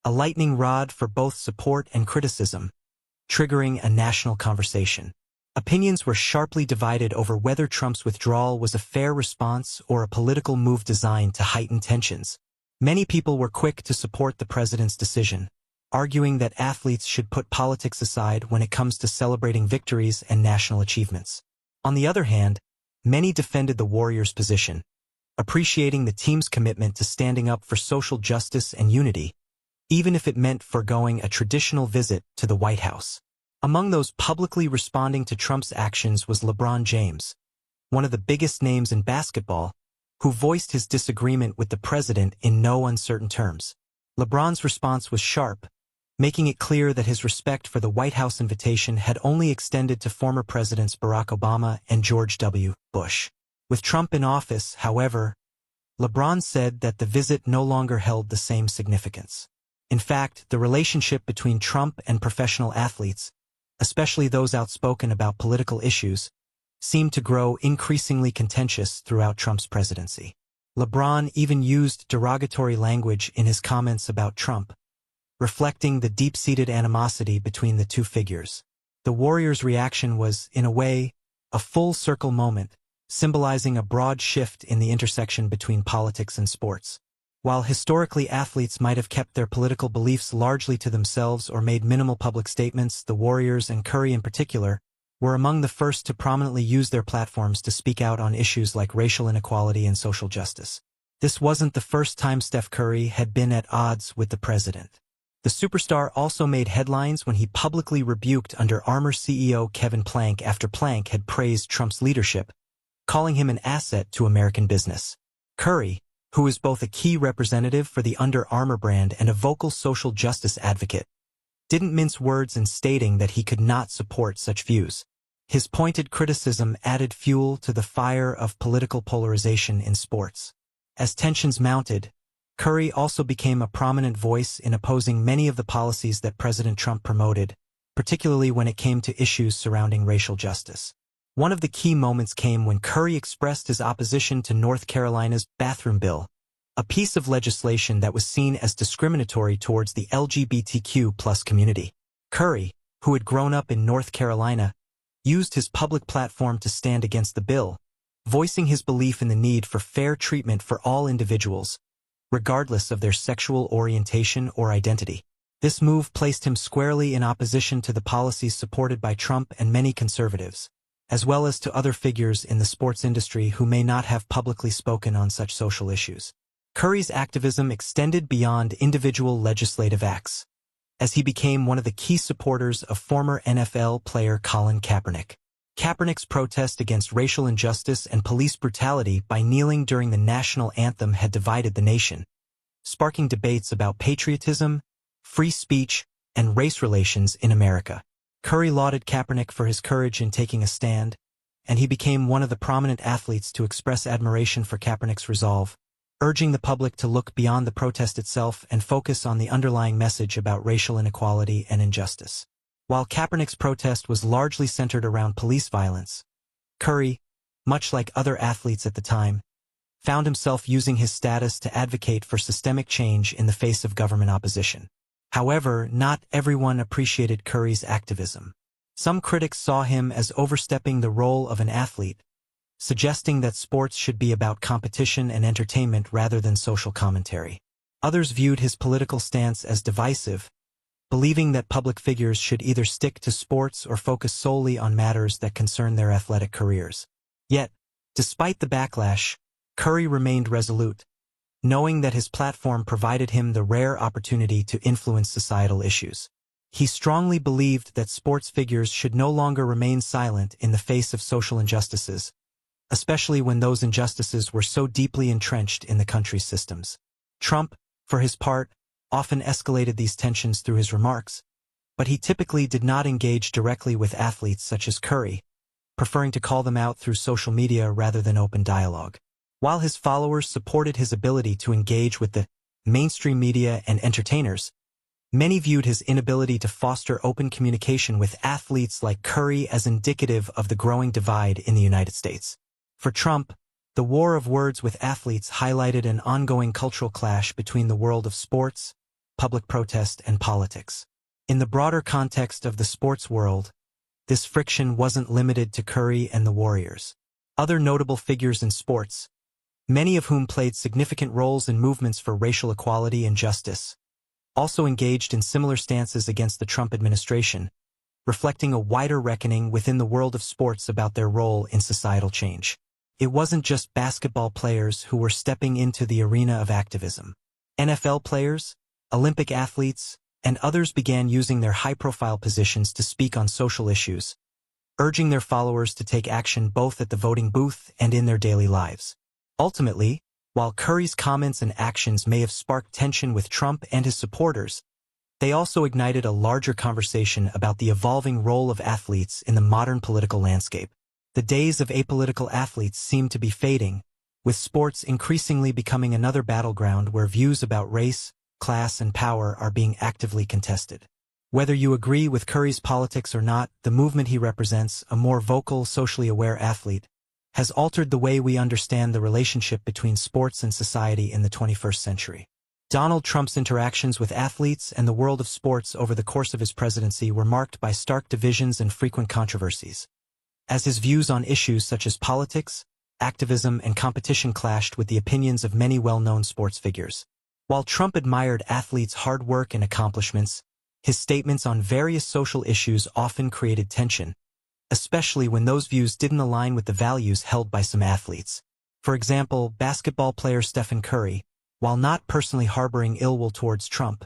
a lightning rod for both support and criticism, triggering a national conversation. Opinions were sharply divided over whether Trump's withdrawal was a fair response or a political move designed to heighten tensions. Many people were quick to support the president's decision, arguing that athletes should put politics aside when it comes to celebrating victories and national achievements. On the other hand, many defended the Warriors' position, appreciating the team's commitment to standing up for social justice and unity, even if it meant foregoing a traditional visit to the White House. Among those publicly responding to Trump's actions was LeBron James, one of the biggest names in basketball, who voiced his disagreement with the president in no uncertain terms. LeBron's response was sharp, making it clear that his respect for the White House invitation had only extended to former presidents Barack Obama and George W. Bush. With Trump in office, however, LeBron said that the visit no longer held the same significance. In fact, the relationship between Trump and professional athletes, especially those outspoken about political issues, seemed to grow increasingly contentious throughout Trump's presidency. LeBron even used derogatory language in his comments about Trump, reflecting the deep-seated animosity between the two figures. The Warriors' reaction was, in a way, a full-circle moment, symbolizing a broad shift in the intersection between politics and sports. While historically athletes might have kept their political beliefs largely to themselves or made minimal public statements, the Warriors, and Curry in particular, were among the first to prominently use their platforms to speak out on issues like racial inequality and social justice. This wasn't the first time Steph Curry had been at odds with the president. The superstar also made headlines when he publicly rebuked Under Armour CEO Kevin Plank after Plank had praised Trump's leadership, calling him an asset to American business. Curry, who is both a key representative for the Under Armour brand and a vocal social justice advocate, didn't mince words in stating that he could not support such views. His pointed criticism added fuel to the fire of political polarization in sports. As tensions mounted, Curry also became a prominent voice in opposing many of the policies that President Trump promoted, particularly when it came to issues surrounding racial justice. One of the key moments came when Curry expressed his opposition to North Carolina's bathroom bill, a piece of legislation that was seen as discriminatory towards the LGBTQ+ community. Curry, who had grown up in North Carolina, used his public platform to stand against the bill, voicing his belief in the need for fair treatment for all individuals, regardless of their sexual orientation or identity. This move placed him squarely in opposition to the policies supported by Trump and many conservatives, as well as to other figures in the sports industry who may not have publicly spoken on such social issues. Curry's activism extended beyond individual legislative acts, as he became one of the key supporters of former NFL player Colin Kaepernick. Kaepernick's protest against racial injustice and police brutality by kneeling during the national anthem had divided the nation, sparking debates about patriotism, free speech, and race relations in America. Curry lauded Kaepernick for his courage in taking a stand, and he became one of the prominent athletes to express admiration for Kaepernick's resolve, urging the public to look beyond the protest itself and focus on the underlying message about racial inequality and injustice. While Kaepernick's protest was largely centered around police violence, Curry, much like other athletes at the time, found himself using his status to advocate for systemic change in the face of government opposition. However, not everyone appreciated Curry's activism. Some critics saw him as overstepping the role of an athlete, suggesting that sports should be about competition and entertainment rather than social commentary. Others viewed his political stance as divisive, believing that public figures should either stick to sports or focus solely on matters that concern their athletic careers. Yet, despite the backlash, Curry remained resolute, knowing that his platform provided him the rare opportunity to influence societal issues. He strongly believed that sports figures should no longer remain silent in the face of social injustices, especially when those injustices were so deeply entrenched in the country's systems. Trump, for his part, often escalated these tensions through his remarks, but he typically did not engage directly with athletes such as Curry, preferring to call them out through social media rather than open dialogue. While his followers supported his ability to engage with the mainstream media and entertainers, many viewed his inability to foster open communication with athletes like Curry as indicative of the growing divide in the United States. For Trump, the war of words with athletes highlighted an ongoing cultural clash between the world of sports public protest, and politics. In the broader context of the sports world, this friction wasn't limited to Curry and the Warriors. Other notable figures in sports, many of whom played significant roles in movements for racial equality and justice, also engaged in similar stances against the Trump administration, reflecting a wider reckoning within the world of sports about their role in societal change. It wasn't just basketball players who were stepping into the arena of activism. NFL players, Olympic athletes, and others began using their high-profile positions to speak on social issues, urging their followers to take action both at the voting booth and in their daily lives. Ultimately, while Curry's comments and actions may have sparked tension with Trump and his supporters, they also ignited a larger conversation about the evolving role of athletes in the modern political landscape. The days of apolitical athletes seem to be fading, with sports increasingly becoming another battleground where views about race, class, and power are being actively contested. Whether you agree with Curry's politics or not, the movement he represents, a more vocal, socially aware athlete, has altered the way we understand the relationship between sports and society in the 21st century. Donald Trump's interactions with athletes and the world of sports over the course of his presidency were marked by stark divisions and frequent controversies, as his views on issues such as politics, activism, and competition clashed with the opinions of many well-known sports figures. While Trump admired athletes' hard work and accomplishments, his statements on various social issues often created tension, especially when those views didn't align with the values held by some athletes. For example, basketball player Stephen Curry, while not personally harboring ill will towards Trump,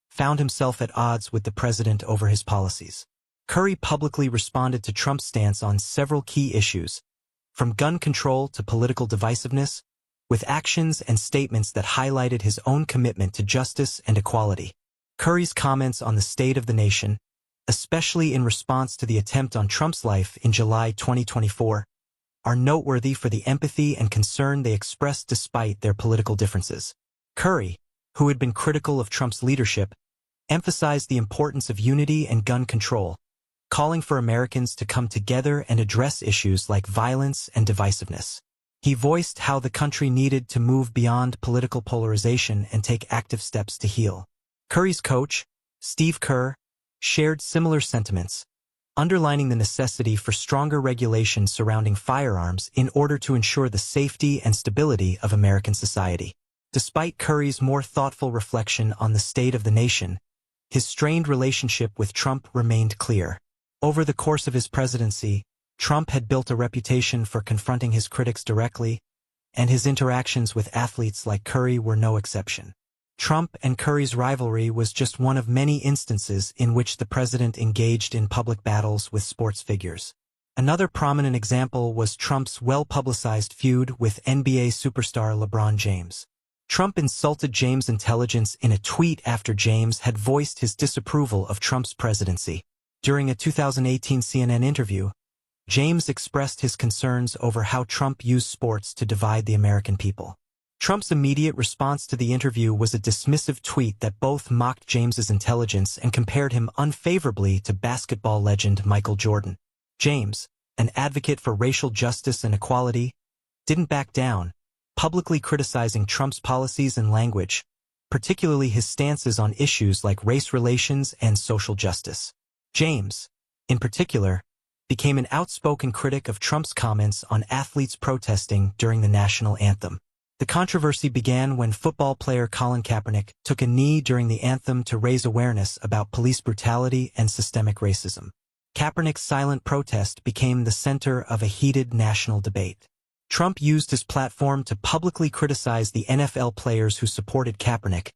found himself at odds with the president over his policies. Curry publicly responded to Trump's stance on several key issues, from gun control to political divisiveness, with actions and statements that highlighted his own commitment to justice and equality. Curry's comments on the state of the nation, especially in response to the attempt on Trump's life in July 2024, are noteworthy for the empathy and concern they expressed despite their political differences. Curry, who had been critical of Trump's leadership, emphasized the importance of unity and gun control, calling for Americans to come together and address issues like violence and divisiveness. He voiced how the country needed to move beyond political polarization and take active steps to heal. Curry's coach, Steve Kerr, shared similar sentiments, underlining the necessity for stronger regulations surrounding firearms in order to ensure the safety and stability of American society. Despite Curry's more thoughtful reflection on the state of the nation, his strained relationship with Trump remained clear. Over the course of his presidency, Trump had built a reputation for confronting his critics directly, and his interactions with athletes like Curry were no exception. Trump and Curry's rivalry was just one of many instances in which the president engaged in public battles with sports figures. Another prominent example was Trump's well-publicized feud with NBA superstar LeBron James. Trump insulted James' intelligence in a tweet after James had voiced his disapproval of Trump's presidency. During a 2018 CNN interview, James expressed his concerns over how Trump used sports to divide the American people. Trump's immediate response to the interview was a dismissive tweet that both mocked James's intelligence and compared him unfavorably to basketball legend Michael Jordan. James, an advocate for racial justice and equality, didn't back down, publicly criticizing Trump's policies and language, particularly his stances on issues like race relations and social justice. James, in particular, became an outspoken critic of Trump's comments on athletes protesting during the national anthem. The controversy began when football player Colin Kaepernick took a knee during the anthem to raise awareness about police brutality and systemic racism. Kaepernick's silent protest became the center of a heated national debate. Trump used his platform to publicly criticize the NFL players who supported Kaepernick,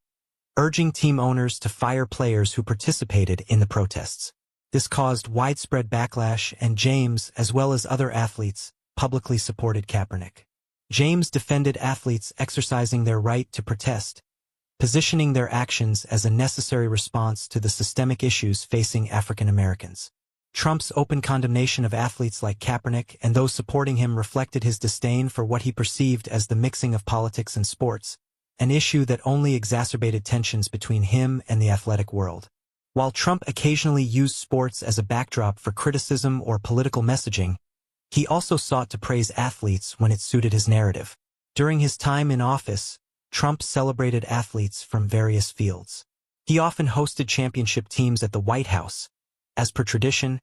urging team owners to fire players who participated in the protests. This caused widespread backlash, and James, as well as other athletes, publicly supported Kaepernick. James defended athletes exercising their right to protest, positioning their actions as a necessary response to the systemic issues facing African Americans. Trump's open condemnation of athletes like Kaepernick and those supporting him reflected his disdain for what he perceived as the mixing of politics and sports, an issue that only exacerbated tensions between him and the athletic world. While Trump occasionally used sports as a backdrop for criticism or political messaging, he also sought to praise athletes when it suited his narrative. During his time in office, Trump celebrated athletes from various fields. He often hosted championship teams at the White House, as per tradition,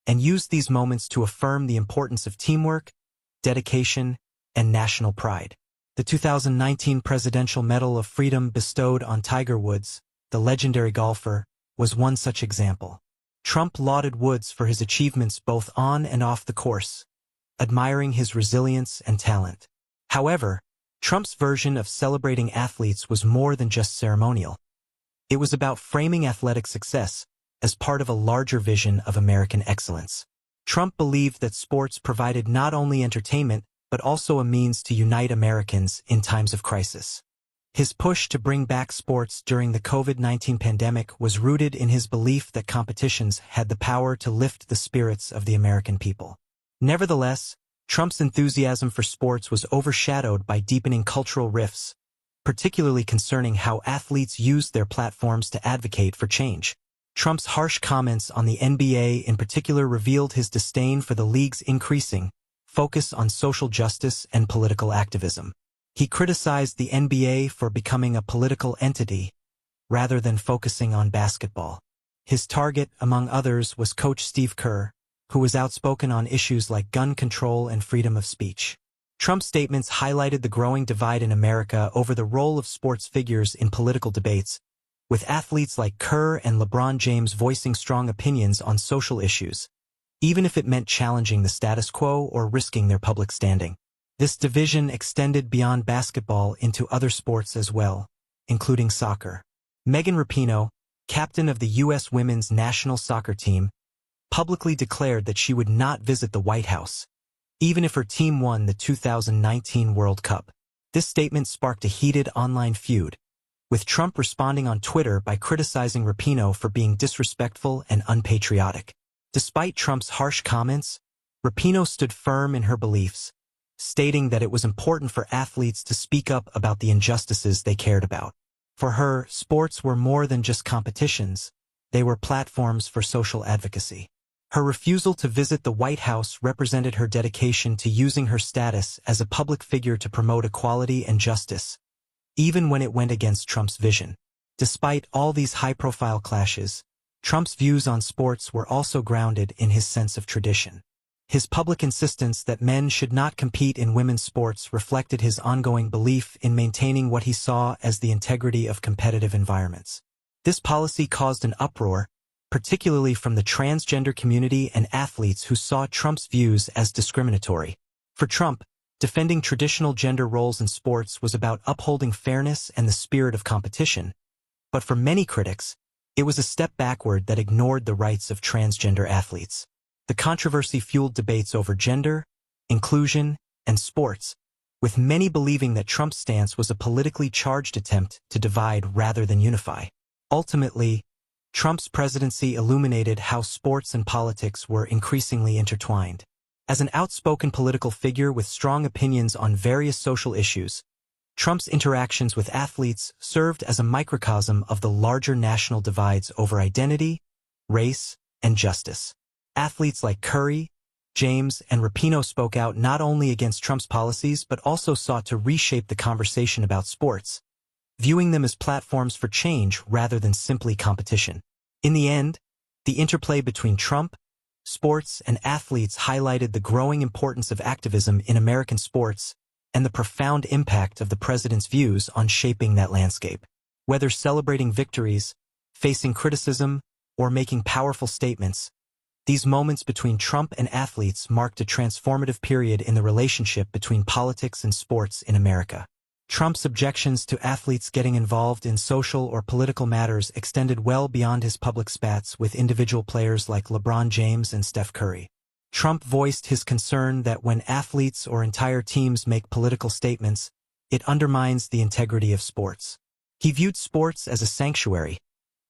and used these moments to affirm the importance of teamwork, dedication, and national pride. The 2019 Presidential Medal of Freedom bestowed on Tiger Woods, the legendary golfer, was one such example. Trump lauded Woods for his achievements both on and off the course, admiring his resilience and talent. However, Trump's version of celebrating athletes was more than just ceremonial. It was about framing athletic success as part of a larger vision of American excellence. Trump believed that sports provided not only entertainment but also a means to unite Americans in times of crisis. His push to bring back sports during the COVID-19 pandemic was rooted in his belief that competitions had the power to lift the spirits of the American people. Nevertheless, Trump's enthusiasm for sports was overshadowed by deepening cultural rifts, particularly concerning how athletes used their platforms to advocate for change. Trump's harsh comments on the NBA in particular revealed his disdain for the league's increasing focus on social justice and political activism. He criticized the NBA for becoming a political entity rather than focusing on basketball. His target, among others, was coach Steve Kerr, who was outspoken on issues like gun control and freedom of speech. Trump's statements highlighted the growing divide in America over the role of sports figures in political debates, with athletes like Kerr and LeBron James voicing strong opinions on social issues, even if it meant challenging the status quo or risking their public standing. This division extended beyond basketball into other sports as well, including soccer. Megan Rapinoe, captain of the U.S. women's national soccer team, publicly declared that she would not visit the White House, even if her team won the 2019 World Cup. This statement sparked a heated online feud, with Trump responding on Twitter by criticizing Rapinoe for being disrespectful and unpatriotic. Despite Trump's harsh comments, Rapinoe stood firm in her beliefs, stating that it was important for athletes to speak up about the injustices they cared about. For her, sports were more than just competitions, they were platforms for social advocacy. Her refusal to visit the White House represented her dedication to using her status as a public figure to promote equality and justice, even when it went against Trump's vision. Despite all these high-profile clashes, Trump's views on sports were also grounded in his sense of tradition. His public insistence that men should not compete in women's sports reflected his ongoing belief in maintaining what he saw as the integrity of competitive environments. This policy caused an uproar, particularly from the transgender community and athletes who saw Trump's views as discriminatory. For Trump, defending traditional gender roles in sports was about upholding fairness and the spirit of competition, but for many critics, it was a step backward that ignored the rights of transgender athletes. The controversy fueled debates over gender, inclusion, and sports, with many believing that Trump's stance was a politically charged attempt to divide rather than unify. Ultimately, Trump's presidency illuminated how sports and politics were increasingly intertwined. As an outspoken political figure with strong opinions on various social issues, Trump's interactions with athletes served as a microcosm of the larger national divides over identity, race, and justice. Athletes like Curry, James, and Rapinoe spoke out not only against Trump's policies but also sought to reshape the conversation about sports, viewing them as platforms for change rather than simply competition. In the end, the interplay between Trump, sports, and athletes highlighted the growing importance of activism in American sports and the profound impact of the president's views on shaping that landscape. Whether celebrating victories, facing criticism, or making powerful statements, these moments between Trump and athletes marked a transformative period in the relationship between politics and sports in America. Trump's objections to athletes getting involved in social or political matters extended well beyond his public spats with individual players like LeBron James and Steph Curry. Trump voiced his concern that when athletes or entire teams make political statements, it undermines the integrity of sports. He viewed sports as a sanctuary,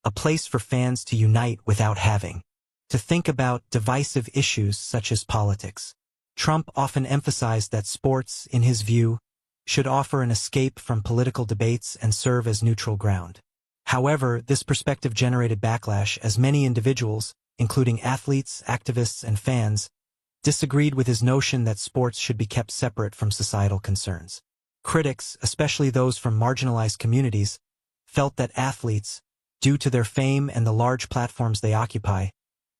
a place for fans to unite without having to think about divisive issues such as politics. Trump often emphasized that sports, in his view, should offer an escape from political debates and serve as neutral ground. However, this perspective generated backlash as many individuals, including athletes, activists, and fans, disagreed with his notion that sports should be kept separate from societal concerns. Critics, especially those from marginalized communities, felt that athletes, due to their fame and the large platforms they occupy,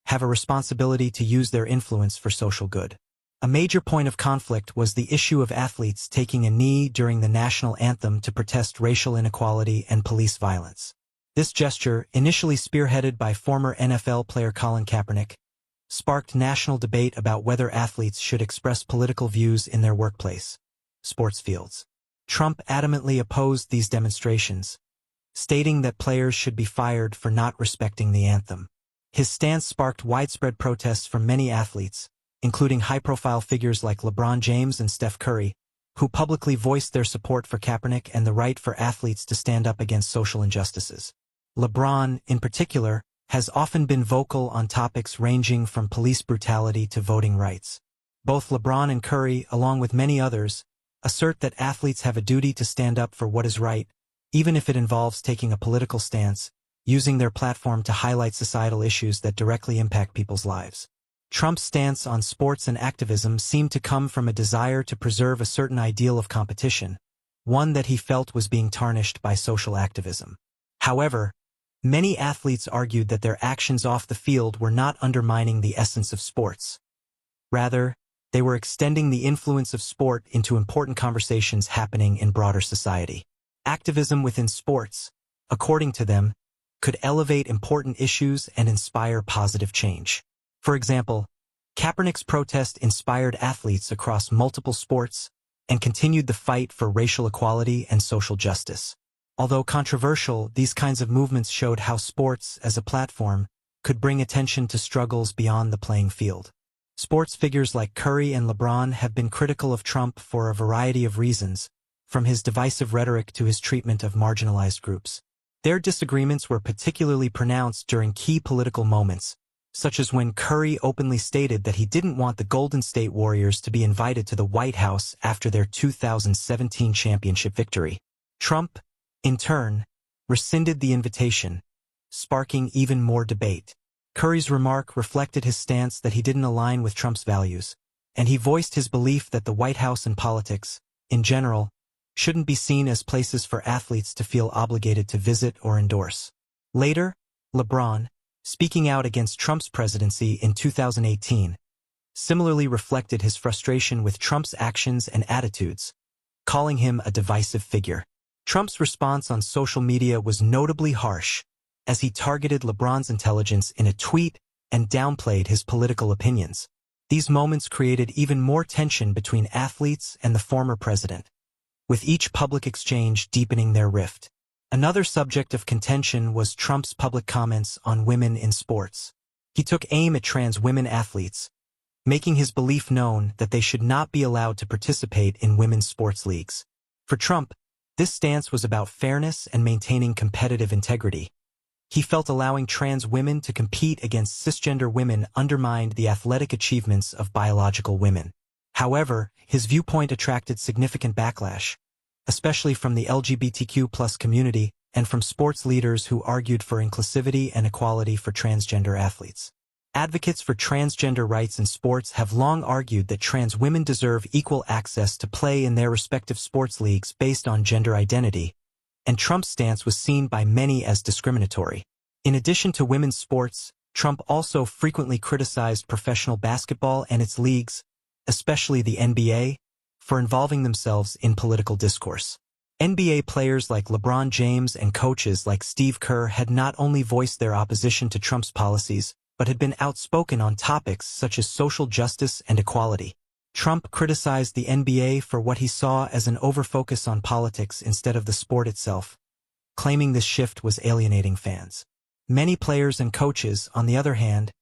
have a responsibility to use their influence for social good. A major point of conflict was the issue of athletes taking a knee during the national anthem to protest racial inequality and police violence. This gesture, initially spearheaded by former NFL player Colin Kaepernick, sparked national debate about whether athletes should express political views in their workplace, sports fields. Trump adamantly opposed these demonstrations, stating that players should be fired for not respecting the anthem. His stance sparked widespread protests from many athletes, including high-profile figures like LeBron James and Steph Curry, who publicly voiced their support for Kaepernick and the right for athletes to stand up against social injustices. LeBron, in particular, has often been vocal on topics ranging from police brutality to voting rights. Both LeBron and Curry, along with many others, assert that athletes have a duty to stand up for what is right, even if it involves taking a political stance, using their platform to highlight societal issues that directly impact people's lives. Trump's stance on sports and activism seemed to come from a desire to preserve a certain ideal of competition, one that he felt was being tarnished by social activism. However, many athletes argued that their actions off the field were not undermining the essence of sports. Rather, they were extending the influence of sport into important conversations happening in broader society. Activism within sports, according to them, could elevate important issues and inspire positive change. For example, Kaepernick's protest inspired athletes across multiple sports and continued the fight for racial equality and social justice. Although controversial, these kinds of movements showed how sports, as a platform, could bring attention to struggles beyond the playing field. Sports figures like Curry and LeBron have been critical of Trump for a variety of reasons, from his divisive rhetoric to his treatment of marginalized groups. Their disagreements were particularly pronounced during key political moments, such as when Curry openly stated that he didn't want the Golden State Warriors to be invited to the White House after their 2017 championship victory. Trump, in turn, rescinded the invitation, sparking even more debate. Curry's remark reflected his stance that he didn't align with Trump's values, and he voiced his belief that the White House and politics, in general, shouldn't be seen as places for athletes to feel obligated to visit or endorse. Later, LeBron, speaking out against Trump's presidency in 2018, similarly reflected his frustration with Trump's actions and attitudes, calling him a divisive figure. Trump's response on social media was notably harsh, as he targeted LeBron's intelligence in a tweet and downplayed his political opinions. These moments created even more tension between athletes and the former president, with each public exchange deepening their rift. Another subject of contention was Trump's public comments on women in sports. He took aim at trans women athletes, making his belief known that they should not be allowed to participate in women's sports leagues. For Trump, this stance was about fairness and maintaining competitive integrity. He felt allowing trans women to compete against cisgender women undermined the athletic achievements of biological women. However, his viewpoint attracted significant backlash, especially from the LGBTQ+ community and from sports leaders who argued for inclusivity and equality for transgender athletes. Advocates for transgender rights in sports have long argued that trans women deserve equal access to play in their respective sports leagues based on gender identity, and Trump's stance was seen by many as discriminatory. In addition to women's sports, Trump also frequently criticized professional basketball and its leagues, especially the NBA, for involving themselves in political discourse. NBA players like LeBron James and coaches like Steve Kerr had not only voiced their opposition to Trump's policies, but had been outspoken on topics such as social justice and equality. Trump criticized the NBA for what he saw as an overfocus on politics instead of the sport itself, claiming this shift was alienating fans. Many players and coaches, on the other hand,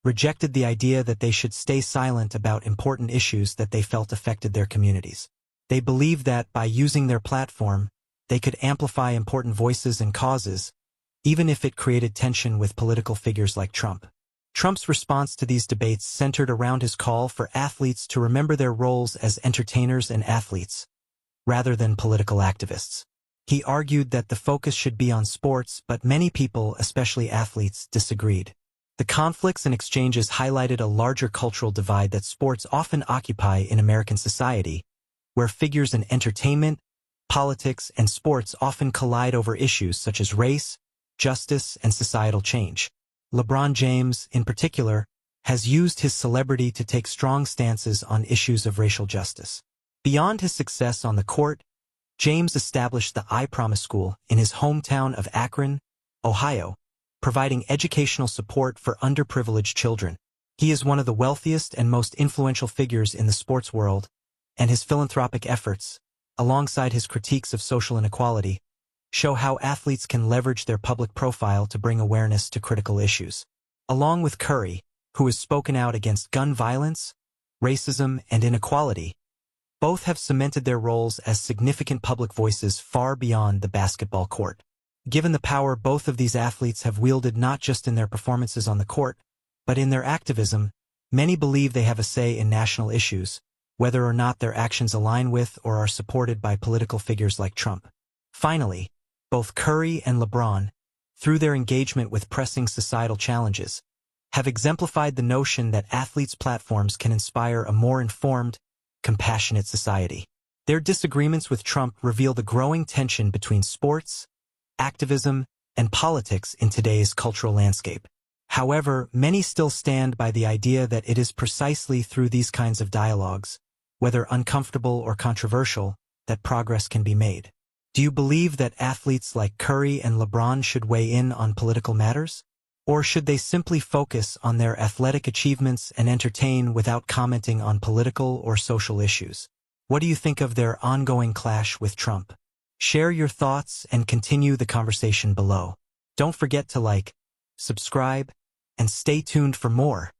rejected the idea that they should stay silent about important issues that they felt affected their communities. They believed that by using their platform, they could amplify important voices and causes, even if it created tension with political figures like Trump. Trump's response to these debates centered around his call for athletes to remember their roles as entertainers and athletes, rather than political activists. He argued that the focus should be on sports, but many people, especially athletes, disagreed. The conflicts and exchanges highlighted a larger cultural divide that sports often occupy in American society, where figures in entertainment, politics, and sports often collide over issues such as race, justice, and societal change. LeBron James, in particular, has used his celebrity to take strong stances on issues of racial justice. Beyond his success on the court, James established the I Promise School in his hometown of Akron, Ohio, providing educational support for underprivileged children. He is one of the wealthiest and most influential figures in the sports world, and his philanthropic efforts, alongside his critiques of social inequality, show how athletes can leverage their public profile to bring awareness to critical issues. Along with Curry, who has spoken out against gun violence, racism, and inequality, both have cemented their roles as significant public voices far beyond the basketball court. Given the power both of these athletes have wielded not just in their performances on the court, but in their activism, many believe they have a say in national issues, whether or not their actions align with or are supported by political figures like Trump. Finally, both Curry and LeBron, through their engagement with pressing societal challenges, have exemplified the notion that athletes' platforms can inspire a more informed, compassionate society. Their disagreements with Trump reveal the growing tension between sports, activism, and politics in today's cultural landscape. However, many still stand by the idea that it is precisely through these kinds of dialogues, whether uncomfortable or controversial, that progress can be made. Do you believe that athletes like Curry and LeBron should weigh in on political matters? Or should they simply focus on their athletic achievements and entertain without commenting on political or social issues? What do you think of their ongoing clash with Trump? Share your thoughts and continue the conversation below. Don't forget to like, subscribe, and stay tuned for more.